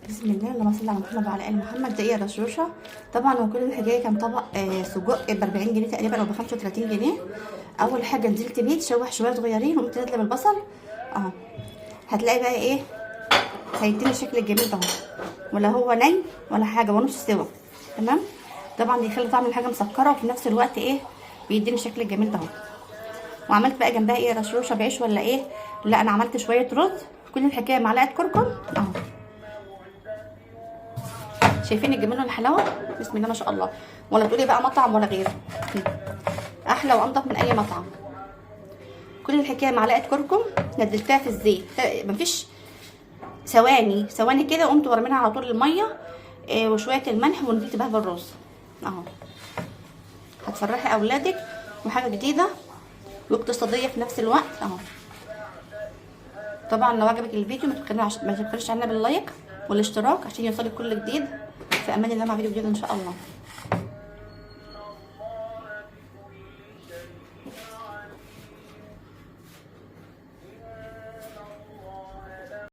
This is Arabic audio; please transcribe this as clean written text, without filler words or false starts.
بسم الله، اللهم صل على محمد وعلى ال محمد. ده ايه يا رشروشه؟ طبعا هو كل الحكايه كان طبق سجق ب 40 جنيه تقريبا او ب 35 جنيه. اول حاجه نزلت بيه تشوح شويه صغيرين وقمت نازله بالبصل اهو. هتلاقي بقى ايه، هيديني الشكل الجميل ده، ولا هو ني ولا حاجه، ونص سوا. تمام. طبعا بيخلي طعم الحاجه مسكره وفي نفس الوقت ايه، بيديني الشكل الجميل ده. وعملت بقى جنبها ايه يا رشروشه، بعيش ولا ايه؟ لا انا عملت شويه رز. كل الحكايه معلقه كركم اهو. شايفين الجمال والحلاوه؟ بسم الله ما شاء الله. ولا تقولي بقى مطعم ولا غيره، احلى وانضف من اي مطعم. كل الحكايه معلقه كركم نزلتها في الزيت، مفيش ثواني كده، قمت ورمينها على طول الميه وشويه الملح ونزلت بها بالرز اهو. هتفرحي اولادك وحاجه جديده واقتصاديه في نفس الوقت اهو. طبعا لو عجبك الفيديو ما تبخليش عننا باللايك والاشتراك عشان يوصلك كل جديد. في امان الله، مع فيديو جديد ان شاء الله.